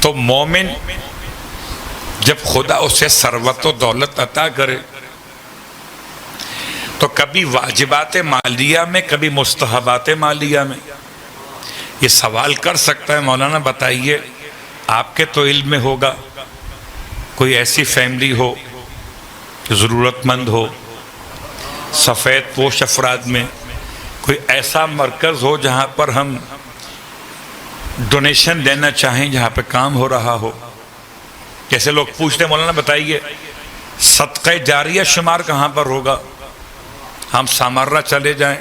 تو مومن جب خدا اسے ثروت و دولت عطا کرے تو کبھی واجبات مالیہ میں کبھی مستحبات مالیہ میں یہ سوال کر سکتا ہے، مولانا بتائیے آپ کے تو علم میں ہوگا، کوئی ایسی فیملی ہو ضرورت مند ہو، سفید پوش افراد میں کوئی ایسا مرکز ہو جہاں پر ہم ڈونیشن دینا چاہیں، جہاں پہ کام ہو رہا ہو. جیسے لوگ پوچھتے ہیں مولانا بتائیے صدقہ جاریہ شمار کہاں پر ہوگا؟ ہم سامرہ چلے جائیں،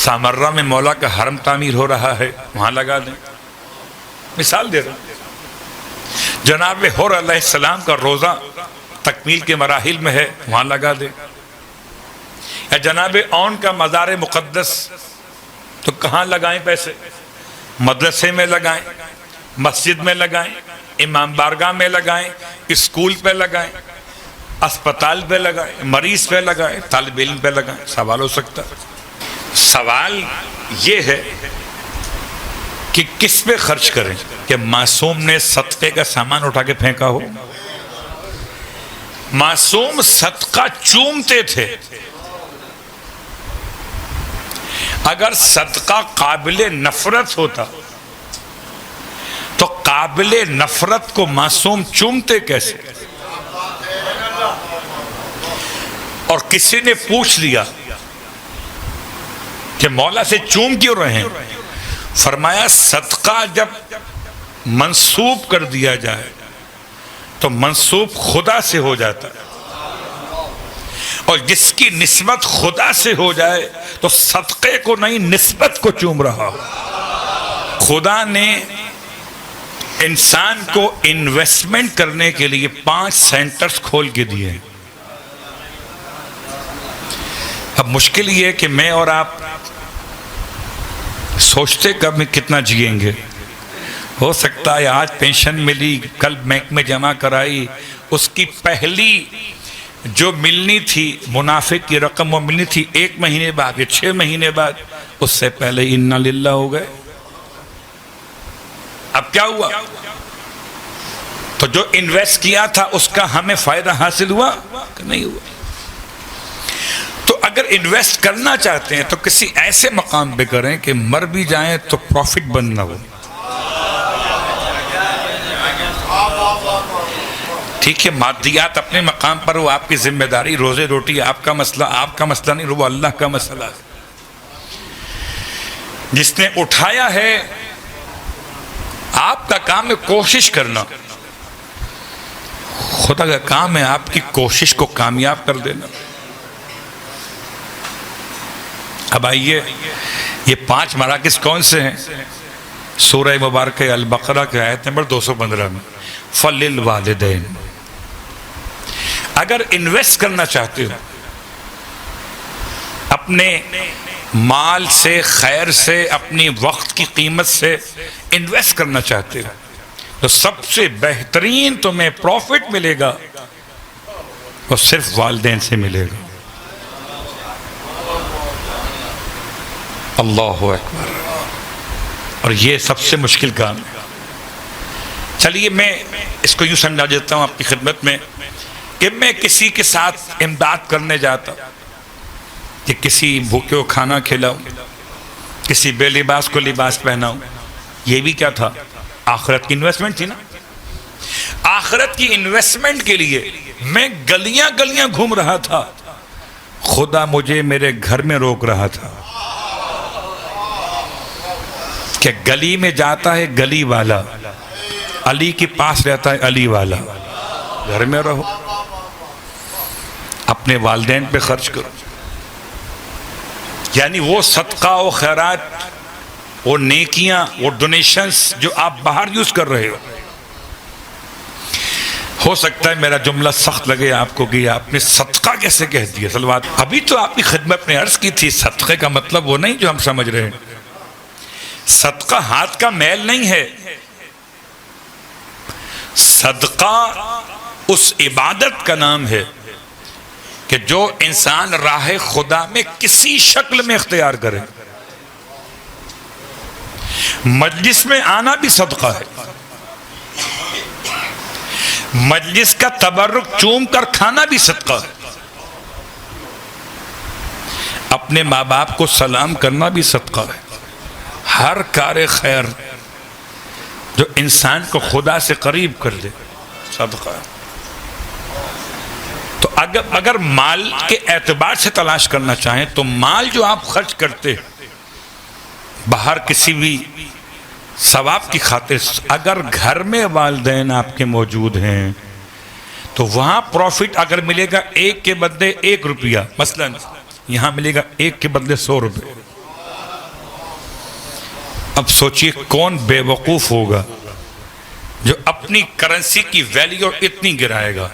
سامرہ میں مولا کا حرم تعمیر ہو رہا ہے، وہاں لگا دیں. مثال دے رہا ہوں، جناب حر علیہ السلام کا روزہ تکمیل کے مراحل میں ہے، وہاں لگا دیں. یا جناب اون کا مزار مقدس، تو کہاں لگائیں پیسے؟ مدرسے میں لگائیں، مسجد میں لگائیں، امام بارگاہ میں لگائیں، اسکول پہ لگائیں، اسپتال پہ لگائیں، مریض پہ لگائیں، طالب علم پہ لگائیں. سوال ہو سکتا ہے. سوال یہ ہے کہ کس پہ خرچ کریں؟ کہ معصوم نے صدقے کا سامان اٹھا کے پھینکا ہو؟ معصوم صدقہ چومتے تھے. اگر صدقہ قابل نفرت ہوتا تو قابل نفرت کو معصوم چومتے کیسے؟ اور کسی نے پوچھ لیا کہ مولا سے چوم کیوں رہے ہیں؟ فرمایا صدقہ جب منسوب کر دیا جائے تو منسوب خدا سے ہو جاتا ہے، اور جس کی نسبت خدا سے ہو جائے تو صدقے کو نہیں نسبت کو چوم رہا ہو. خدا نے انسان کو انویسٹمنٹ کرنے کے لیے 5 سینٹرز کھول کے دیے ہیں. اب مشکل یہ ہے کہ میں اور آپ سوچتے کب میں کتنا جئیں گے. ہو سکتا ہے آج پینشن ملی، کل بینک میں جمع کرائی، اس کی پہلی جو ملنی تھی منافع کی رقم وہ ملنی تھی 1 مہینے بعد یا 6 مہینے بعد، اس سے پہلے انا للہ ہو گئے. اب کیا ہوا؟ تو جو انویسٹ کیا تھا اس کا ہمیں فائدہ حاصل ہوا کہ نہیں ہوا؟ تو اگر انویسٹ کرنا چاہتے ہیں تو کسی ایسے مقام پہ کریں کہ مر بھی جائیں تو پروفٹ بند نہ ہو. ٹھیک ہے، مادیات اپنے مقام پر وہ آپ کی ذمہ داری، روزے روٹی آپ کا مسئلہ، آپ کا مسئلہ نہیں، وہ اللہ کا مسئلہ ہے. جس نے اٹھایا ہے آپ کا کام ہے کوشش کرنا، خدا کا کام ہے آپ کی کوشش کو کامیاب کر دینا. اب آئیے یہ 5 مراکز کون سے ہیں؟ سورہ مبارکہ البقرہ کے آیت نمبر 215 میں فَلِلْوَالِدَيْنِ. اگر انویسٹ کرنا چاہتے ہو، اپنے مال سے، خیر سے، اپنی وقت کی قیمت سے انویسٹ کرنا چاہتے ہو تو سب سے بہترین تمہیں پروفٹ ملے گا وہ صرف والدین سے ملے گا. اللہ اکبر. اور یہ سب سے مشکل کام ہے. چلیے میں اس کو یوں سمجھا دیتا ہوں آپ کی خدمت میں کہ میں کسی کے ساتھ امداد کرنے جاتا کہ کسی بھوکے کو کھانا کھلاؤں، کسی بے لباس کو لباس پہناؤں. یہ بھی کیا تھا؟ آخرت کی انویسٹمنٹ تھی نا. آخرت کی انویسٹمنٹ کے لیے میں گلیاں گلیاں گھوم رہا تھا، خدا مجھے میرے گھر میں روک رہا تھا کہ گلی میں جاتا ہے گلی والا، علی کے پاس رہتا ہے علی والا، گھر میں رہو، اپنے والدین پہ خرچ کرو. یعنی وہ صدقہ و خیرات، وہ نیکیاں، وہ ڈونیشنز جو آپ باہر یوز کر رہے ہو سکتا ہے میرا جملہ سخت لگے آپ کو کہ آپ نے صدقہ کیسے کہہ دیا. صلوات. ابھی تو آپ کی خدمت میں عرض کی تھی صدقے کا مطلب وہ نہیں جو ہم سمجھ رہے ہیں. صدقہ ہاتھ کا میل نہیں ہے. صدقہ اس عبادت کا نام ہے کہ جو انسان راہ خدا میں کسی شکل میں اختیار کرے. مجلس میں آنا بھی صدقہ ہے، مجلس کا تبرک چوم کر کھانا بھی صدقہ ہے، اپنے ماں باپ کو سلام کرنا بھی صدقہ ہے۔ ہر کار خیر جو انسان کو خدا سے قریب کر دے صدقہ ہے۔ تو اگر مال کے اعتبار سے تلاش کرنا چاہیں تو مال جو آپ خرچ کرتے باہر کسی بھی ثواب کی خاطر، اگر گھر میں والدین آپ کے موجود ہیں تو وہاں پروفٹ اگر ملے گا 1 کے بدلے 1 روپیہ، مثلا یہاں ملے گا 1 کے بدلے 100 روپے۔ اب سوچئے کون بے وقوف ہوگا جو اپنی کرنسی کی ویلیو اتنی گرائے گا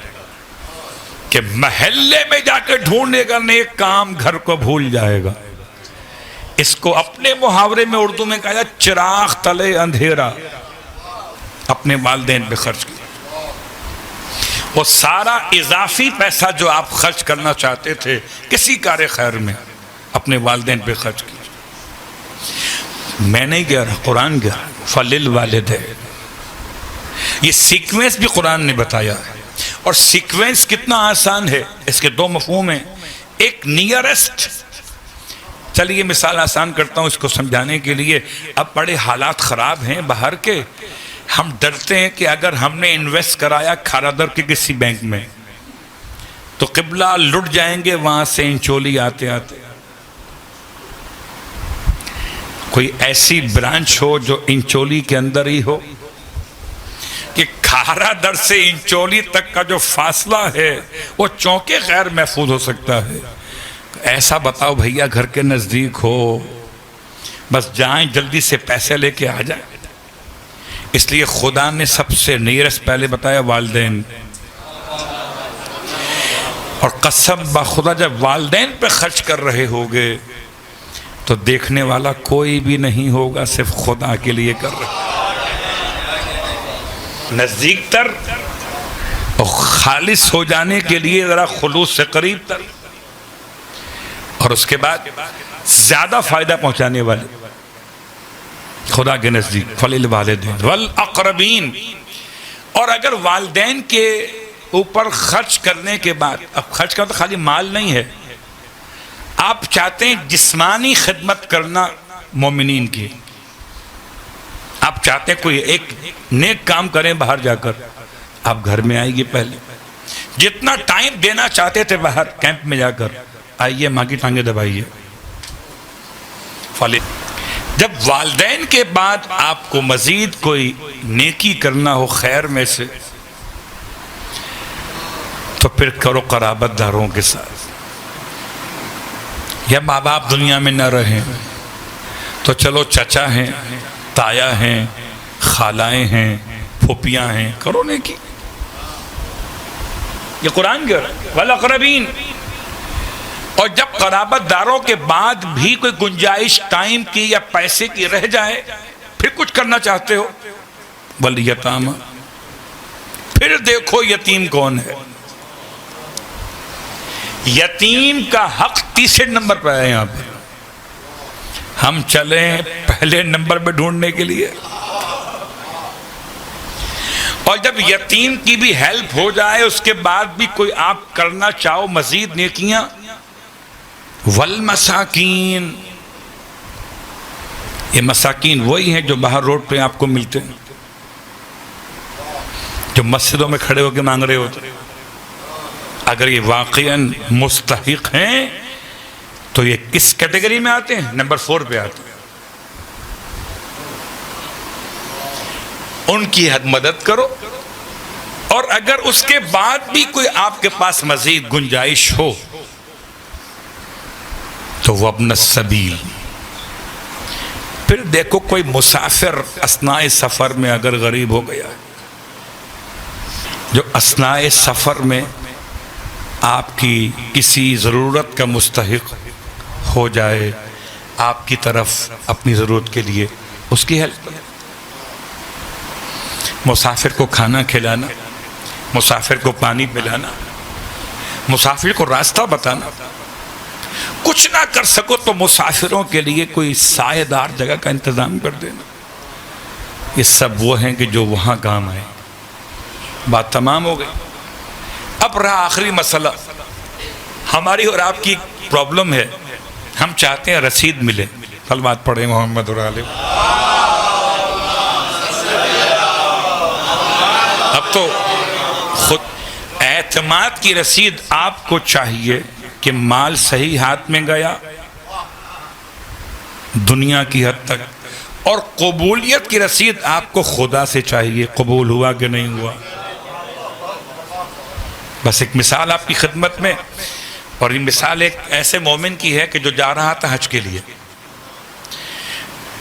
کہ محلے میں جا کے ڈھونڈنے کا نیک کام گھر کو بھول جائے گا۔ اس کو اپنے محاورے میں اردو میں کہا جائے چراغ تلے اندھیرا، اپنے والدین پہ خرچ کیا۔ وہ سارا اضافی پیسہ جو آپ خرچ کرنا چاہتے تھے کسی کار خیر میں، اپنے والدین پہ خرچ کیا۔ میں نہیں کہہ رہا، قرآن کہہ رہا فَلِلْوَالِدَيْنِ۔ یہ سیکوینس بھی قرآن نے بتایا ہے، اور سیکوینس کتنا آسان ہے، اس کے 2 مفہوم ہیں۔ ایک نیئرسٹ، چلیے مثال آسان کرتا ہوں اس کو سمجھانے کے لیے۔ اب بڑے حالات خراب ہیں باہر کے، ہم ڈرتے ہیں کہ اگر ہم نے انویسٹ کرایا کھارادر کے کسی بینک میں تو قبلہ لٹ جائیں گے وہاں سے انچولی آتے آتے۔ کوئی ایسی برانچ ہو جو انچولی کے اندر ہی ہو کہ کھارادر سے انچولی تک کا جو فاصلہ ہے وہ چونکہ غیر محفوظ ہو سکتا ہے۔ ایسا بتاؤ بھیا گھر کے نزدیک ہو، بس جائیں جلدی سے پیسے لے کے آ جائیں۔ اس لیے خدا نے سب سے نیرس پہلے بتایا والدین، اور قسم بخدا جب والدین پہ خرچ کر رہے ہوگے تو دیکھنے والا کوئی بھی نہیں ہوگا، صرف خدا کے لیے کر رہے، نزدیک تر اور خالص ہو جانے کے لیے ذرا خلوص سے قریب تر، اور اس کے بعد زیادہ فائدہ پہنچانے والے خدا کے نزدیک فَلِلْوَالِدَيْنِ وَالْأَقْرَبِينَ۔ اور اگر والدین کے اوپر خرچ کرنے کے بعد، اب خرچ کرنا تو خالی مال نہیں ہے، آپ چاہتے ہیں جسمانی خدمت کرنا مومنین کی، آپ چاہتے ہیں کوئی ایک نیک کام کریں باہر جا کر، آپ گھر میں آئیے پہلے، جتنا ٹائم دینا چاہتے تھے باہر کیمپ میں جا کر آئیے، ماں کی ٹانگیں دبائیے۔ جب والدین کے بعد آپ کو مزید کوئی نیکی کرنا ہو خیر میں سے تو پھر کرو قرابت داروں کے ساتھ۔ یا ماں باپ دنیا میں نہ رہیں تو چلو چچا ہیں، تایا ہیں، خالائیں ہیں، پھوپیاں ہیں، کرو نیکی۔ یہ قرآن کہہ رہا ہے وَالْأَقْرَبِينَ۔ اور جب قرابت داروں کے بعد بھی کوئی گنجائش ٹائم کی یا پیسے کی رہ جائے، پھر کچھ کرنا چاہتے ہو وَالْيَتَامَى، پھر دیکھو یتیم کون ہے۔ یتیم کا حق 3 نمبر پہ ہے یہاں پر، ہم چلیں پہلے نمبر پہ ڈھونڈنے کے لیے۔ اور جب یتیم کی بھی ہیلپ ہو جائے اس کے بعد بھی کوئی آپ کرنا چاہو مزید نیکیاں، والمساکین، یہ مساکین وہی ہیں جو باہر روڈ پہ آپ کو ملتے ہیں، جو مسجدوں میں کھڑے ہو کے مانگ رہے ہوتے ہیں۔ اگر یہ واقعاً مستحق ہیں تو یہ کس کیٹیگری میں آتے ہیں؟ نمبر 4 پہ آتے ہیں۔ ان کی مدد کرو، اور اگر اس کے بعد بھی کوئی آپ کے پاس مزید گنجائش ہو تو وابن السبیل، پھر دیکھو کوئی مسافر اثناء سفر میں اگر غریب ہو گیا، جو اثناء سفر میں آپ کی کسی ضرورت کا مستحق ہو جائے، آپ کی طرف اپنی ضرورت کے لیے اس کی ہیلپ کریں۔ مسافر کو کھانا کھلانا، مسافر کو پانی پلانا، مسافر کو راستہ بتانا، کچھ نہ کر سکو تو مسافروں کے لیے کوئی سائے دار جگہ کا انتظام کر دینا۔ یہ سب وہ ہیں کہ جو وہاں کام آئے. بات تمام ہو گئی. اب رہا آخری مسئلہ. ہماری اور آپ کی پرابلم ہے, ہم چاہتے ہیں رسید ملے. کلمات پڑھیں محمد اور آلہ. اب تو خود اعتماد کی رسید آپ کو چاہیے کہ مال صحیح ہاتھ میں گیا دنیا کی حد تک, اور قبولیت کی رسید آپ کو خدا سے چاہیے, قبول ہوا کہ نہیں ہوا. بس ایک مثال آپ کی خدمت میں, اور یہ مثال ایک ایسے مومن کی ہے کہ جو جا رہا تھا حج کے لیے,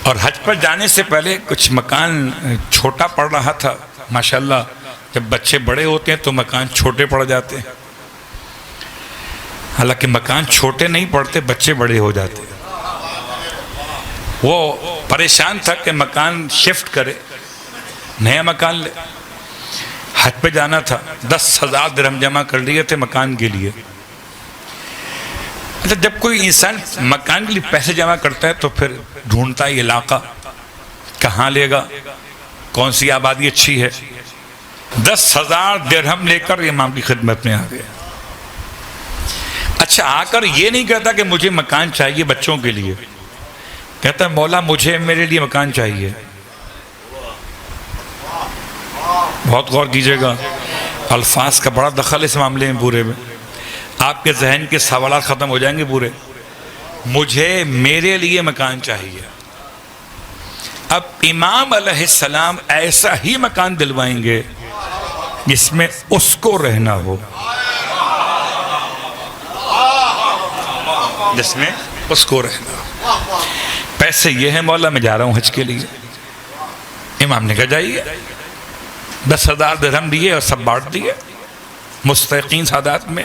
اور حج پر جانے سے پہلے کچھ مکان چھوٹا پڑ رہا تھا. ماشاءاللہ جب بچے بڑے ہوتے ہیں تو مکان چھوٹے پڑ جاتے ہیں, حالانکہ مکان چھوٹے نہیں پڑتے, بچے بڑے ہو جاتے ہیں. وہ پریشان تھا کہ مکان شفٹ کرے, نیا مکان لے. حج پہ جانا تھا, 10,000 درہم جمع کر لیے تھے مکان کے لیے. اچھا, جب کوئی انسان مکان کے لیے پیسے جمع کرتا ہے تو پھر ڈھونڈتا ہے علاقہ کہاں لے گا, کون سی آبادی اچھی ہے. 10,000 درہم لے کر امام کی خدمت میں آ گیا. اچھا, آ کر یہ نہیں کہتا کہ مجھے مکان چاہیے بچوں کے لیے, کہتا ہے مولا مجھے میرے لیے مکان چاہیے. بہت غور کیجئے گا, الفاظ کا بڑا دخل اس معاملے میں پورے میں. آپ کے ذہن کے سوالات ختم ہو جائیں گے پورے. مجھے میرے لیے مکان چاہیے. اب امام علیہ السلام ایسا ہی مکان دلوائیں گے جس میں اس کو رہنا ہو, جس میں اس کو رہنا ہو. پیسے یہ ہیں مولا میں جا رہا ہوں حج کے لیے. امام نے کہا جائیے. 10,000 درہم دیے اور سب بانٹ دیے مستحقین سادات میں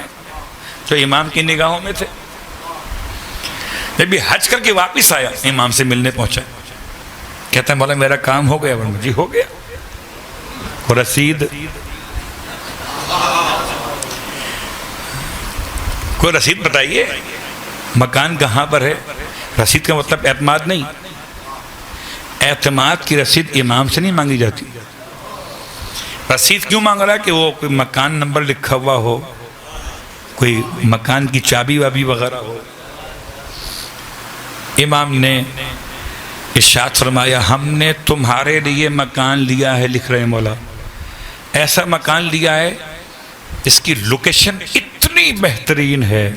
جو امام کی نگاہوں میں تھے. جب یہ حج کر کے واپس آیا امام سے ملنے پہنچا, کہتا ہے مولا میرا کام ہو گیا. جی ہو گیا. اور رسید, کوئی رسید بتائیے, مکان کہاں پر ہے. رسید کا مطلب اعتماد نہیں. اعتماد کی رسید امام سے نہیں مانگی جاتی. رسید کیوں مانگ رہا ہے کہ وہ کوئی مکان نمبر لکھا ہوا ہو, کوئی مکان کی چابی وابی وغیرہ ہو. امام نے ارشاد فرمایا ہم نے تمہارے لیے مکان لیا ہے, لکھ رہے ہیں مولا, ایسا مکان لیا ہے اس کی لوکیشن اتنی بہترین ہے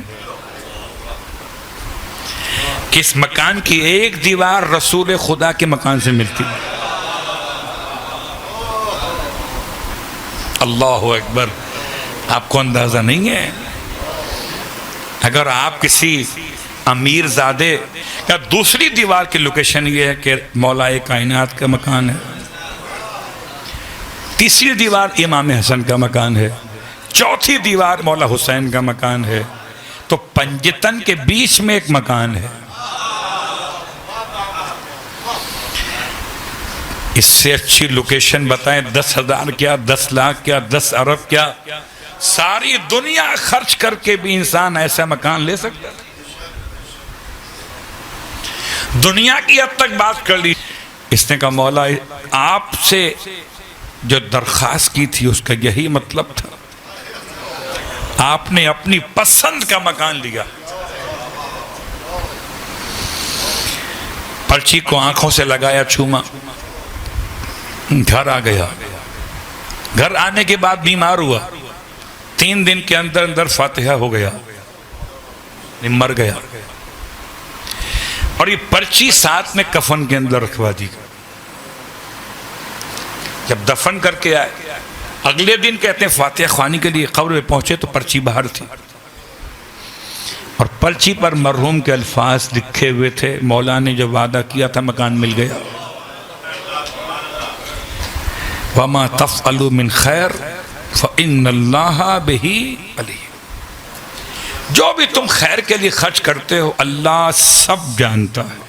کہ اس مکان کی ایک دیوار رسول خدا کے مکان سے ملتی. اللہ اکبر. آپ کو اندازہ نہیں ہے, اگر آپ کسی امیر زادے یا دوسری دیوار کی لوکیشن یہ ہے کہ مولا کائنات کا مکان ہے, تیسری دیوار امام حسن کا مکان ہے, چوتھی دیوار مولا حسین کا مکان ہے, تو پنجتن کے بیچ میں ایک مکان ہے. اس سے اچھی لوکیشن بتائیں 10,000 کیا, 10 لاکھ کیا, 10 ارب کیا, ساری دنیا خرچ کر کے بھی انسان ایسا مکان لے سکتا ہے. دنیا کی حد تک بات کر لی. اس نے کہا مولا آپ سے جو درخواست کی تھی اس کا یہی مطلب تھا, آپ نے اپنی پسند کا مکان لیا. پرچی کو آنکھوں سے لگایا, چھوما, گھر آ گیا. گھر آنے کے بعد بیمار ہوا, 3 دن کے اندر اندر فاتحہ ہو گیا, مر گیا. اور یہ پرچی ساتھ میں کفن کے اندر رکھوا دی. جب دفن کر کے آئے اگلے دن کہتے ہیں فاتحہ خوانی کے لیے قبر میں پہنچے تو پرچی باہر تھی, اور پرچی پر مرحوم کے الفاظ لکھے ہوئے تھے, مولا نے جو وعدہ کیا تھا مکان مل گیا. وَمَا تَفْعَلُوا مِنْ خَيْرٍ فَإِنَّ اللَّهَ بِهِ عَلِيمٌ. جو بھی تم خیر کے لیے خرچ کرتے ہو اللہ سب جانتا ہے.